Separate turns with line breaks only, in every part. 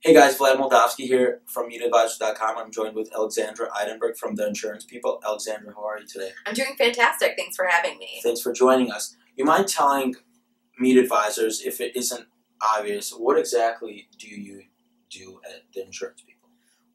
Hey guys, Vlad Moldavskiy here from MeetAdvisors.com. I'm joined with Alexandra Eidenberg from The Insurance People. Alexandra, how are you today?
I'm doing fantastic. Thanks for having me.
Thanks for joining us. You mind telling MeetAdvisors, if it isn't obvious, what exactly do you do at The Insurance People?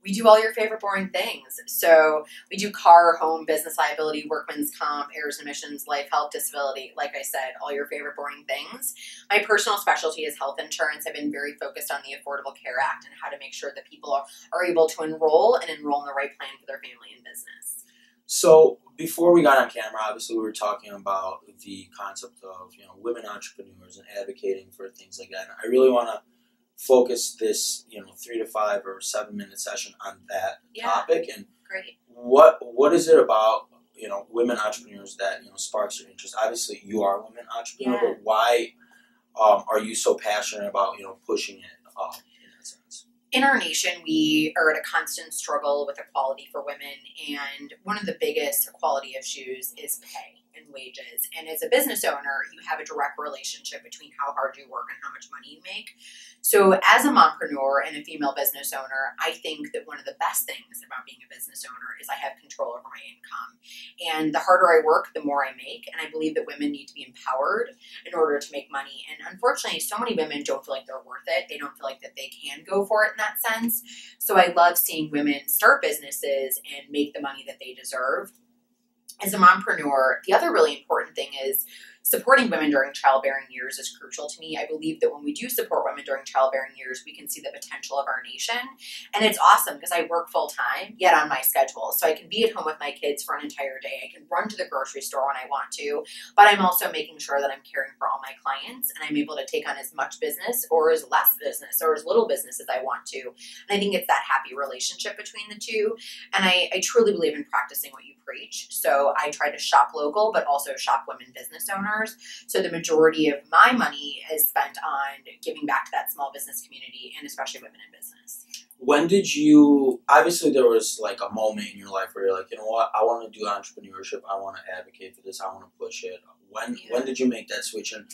We do all your favorite boring things. So we do car, home, business liability, workman's comp, errors and omissions, life, health, disability. Like I said, all your favorite boring things. My personal specialty is health insurance. I've been very focused on the Affordable Care Act and how to make sure that people are able to enroll in the right plan for their family and business.
So before we got on camera, obviously we were talking about the concept of women entrepreneurs and advocating for things like that. And I really want to focus this 3 to 5 or 7 minute session on that topic. And
great.
What is it about women entrepreneurs that sparks your interest? Obviously you are a women entrepreneur, but why are you so passionate about pushing it in that sense?
In our nation, we are at a constant struggle with equality for women, and one of the biggest equality issues is pay and wages. And as a business owner, you have a direct relationship between how hard you work and how much money you make. So as a mompreneur and a female business owner, I think that one of the best things about being a business owner is I have control over my income. And the harder I work, the more I make. And I believe that women need to be empowered in order to make money. And unfortunately, so many women don't feel like they're worth it. They don't feel like that they can go for it in that sense. So I love seeing women start businesses and make the money that they deserve. As a mompreneur, the other really important thing is supporting women during childbearing years is crucial to me. I believe that when we do support women during childbearing years, we can see the potential of our nation. And it's awesome because I work full time, yet on my schedule. So I can be at home with my kids for an entire day. I can run to the grocery store when I want to, but I'm also making sure that I'm caring for all my clients and I'm able to take on as much business or as less business or as little business as I want to. And I think it's that happy relationship between the two. And I truly believe in practicing what you preach. So I try to shop local, but also shop women business owners. So the majority of my money is spent on giving back to that small business community and especially women in business.
When did you, obviously there was like a moment in your life where you're like, you know what, I want to do entrepreneurship, I want to advocate for this, I want to push it. When did you make that switch? And,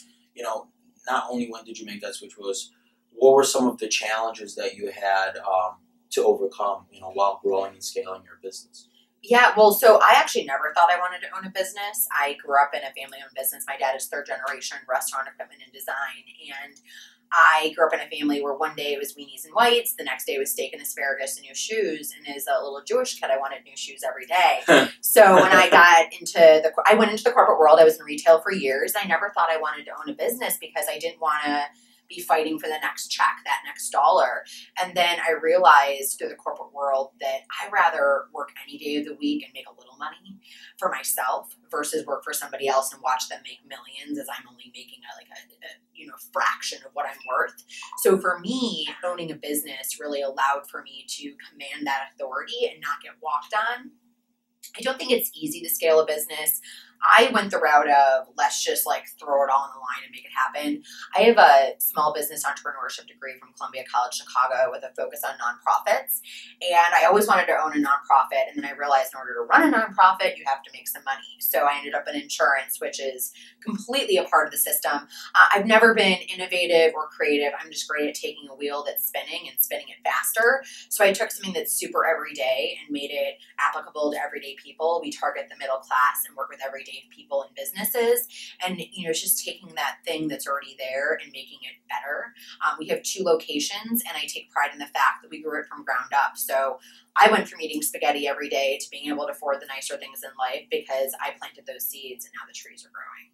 not only when did you make that switch, what were some of the challenges that you had to overcome, while growing and scaling your business?
Yeah, well, so I actually never thought I wanted to own a business. I grew up in a family-owned business. My dad is third generation restaurant equipment and design, and I grew up in a family where one day it was weenies and whites, the next day it was steak and asparagus and new shoes, and as a little Jewish kid, I wanted new shoes every day. So when I went into the corporate world, I was in retail for years. I never thought I wanted to own a business because I didn't want to be fighting for the next check, that next dollar. And then I realized through the corporate world that I'd rather work any day of the week and make a little money for myself versus work for somebody else and watch them make millions as I'm only making a fraction of what I'm worth. So for me, owning a business really allowed for me to command that authority and not get walked on. I don't think it's easy to scale a business. I went the route of let's just throw it all on the line and make it happen. I have a small business entrepreneurship degree from Columbia College, Chicago with a focus on nonprofits. And I always wanted to own a nonprofit. And then I realized in order to run a nonprofit, you have to make some money. So I ended up in insurance, which is completely a part of the system. I've never been innovative or creative. I'm just great at taking a wheel that's spinning and spinning it faster. So I took something that's super everyday and made it applicable to everyday people. We target the middle class and work with everyday people and businesses, and it's just taking that thing that's already there and making it better. We have 2 locations, and I take pride in the fact that we grew it from ground up. So I went from eating spaghetti every day to being able to afford the nicer things in life because I planted those seeds, and now the trees are growing.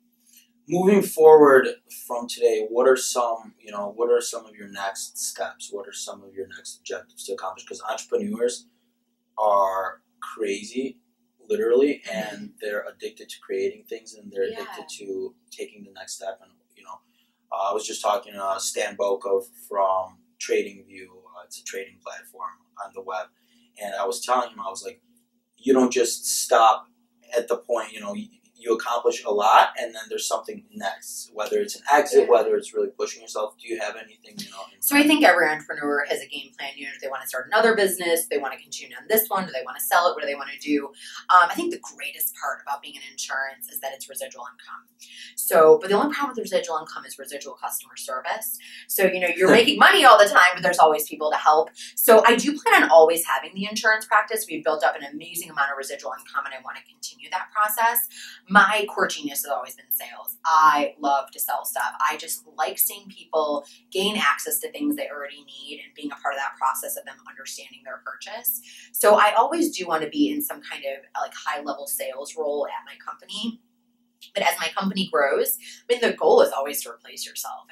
Moving forward from today, what are some of your next steps? What are some of your next objectives to accomplish? Because entrepreneurs are crazy, literally, and they're addicted to creating things, and they're addicted to taking the next step. And I was just talking to Stan Bokov from TradingView. It's a trading platform on the web, and I was telling him, I was like, you don't just stop at the point. you accomplish a lot, and then there's something next, whether it's an exit, whether it's really pushing yourself. Do you have anything,
So I think every entrepreneur has a game plan. If they want to start another business, they want to continue on this one, do they want to sell it, what do they want to do? I think the greatest part about being in insurance is that it's residual income. So, but the only problem with residual income is residual customer service. So, you're making money all the time, but there's always people to help. So I do plan on always having the insurance practice. We've built up an amazing amount of residual income, and I want to continue that process. My core genius has always been sales. I love to sell stuff. I just like seeing people gain access to things they already need and being a part of that process of them understanding their purchase. So I always do want to be in some kind of high-level sales role at my company. But as my company grows, the goal is always to replace yourself.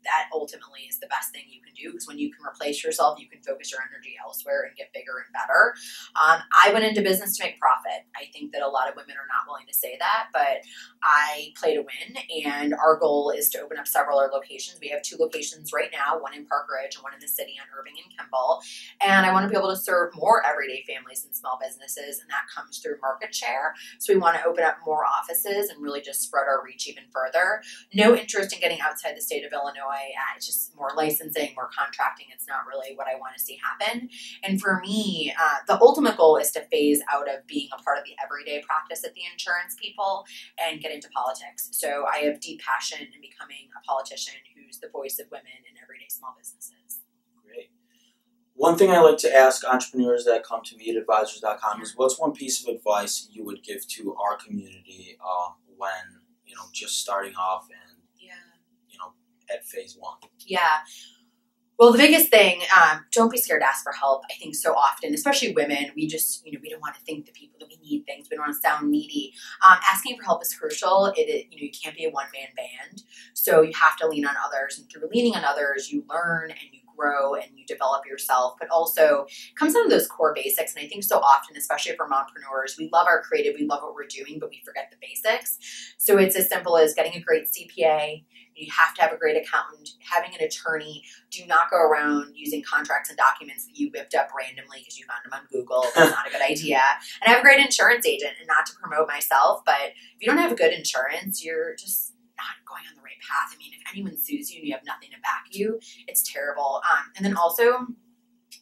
That ultimately is the best thing you can do, because when you can replace yourself, you can focus your energy elsewhere and get bigger and better. I went into business to make profit. I think that a lot of women are not willing to say that, but I play to win, and our goal is to open up several other locations. We have 2 locations right now, one in Park Ridge and one in the city on Irving and Kimball, and I want to be able to serve more everyday families and small businesses, and that comes through market share. So we want to open up more offices and really just spread our reach even further. No interest in getting outside the state of Illinois. It's just more licensing, more contracting. It's not really what I want to see happen. And for me, the ultimate goal is to phase out of being a part of the everyday practice at the insurance people and get into politics. So I have deep passion in becoming a politician who's the voice of women in everyday small businesses.
Great. One thing I like to ask entrepreneurs that come to MeetAdvisors.com is, what's one piece of advice you would give to our community when just starting off and at phase 1?
Yeah. Well, the biggest thing, don't be scared to ask for help. I think so often, especially women, we just, we don't want to think to people that we need things. We don't want to sound needy. Asking for help is crucial. You can't be a one-man band. So you have to lean on others. And through leaning on others, you learn and you grow and you develop yourself. But also, it comes down to those core basics. And I think so often, especially for mompreneurs, we love our creative, we love what we're doing, but we forget the basics. So it's as simple as getting a great CPA. You have to have a great accountant, having an attorney. Do not go around using contracts and documents that you whipped up randomly because you found them on Google. That's not a good idea. And have a great insurance agent. And not to promote myself, but if you don't have good insurance, you're just not going on the right path. If anyone sues you and you have nothing to back you, it's terrible. And then also,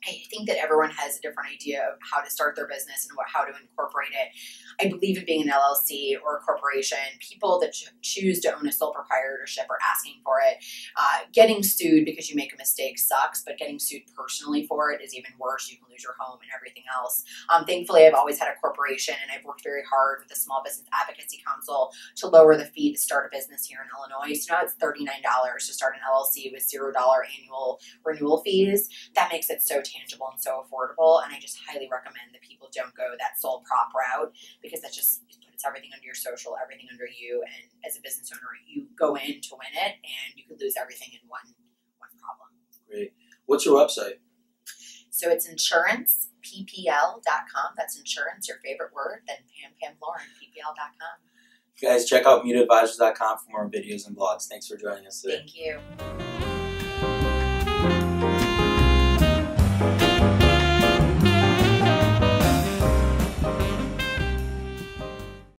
I think that everyone has a different idea of how to start their business and how to incorporate it. I believe in being an LLC or a corporation. People that choose to own a sole proprietorship are asking for it. Getting sued because you make a mistake sucks, but getting sued personally for it is even worse. You can lose your home and everything else. Thankfully, I've always had a corporation, and I've worked very hard with the Small Business Advocacy Council to lower the fee to start a business here in Illinois. So now it's $39 to start an LLC with $0 annual renewal fees. That makes it so tangible and so affordable, and I just highly recommend that people don't go that sole prop route, because that just puts everything under your social, everything under you, and as a business owner, you go in to win it, and you could lose everything in one problem.
Great. What's your website?
So it's insuranceppl.com. That's insurance, your favorite word, then Pam Lauren, ppl.com.
Guys, check out MeetAdvisors.com for more videos and blogs. Thanks for joining us today.
Thank you.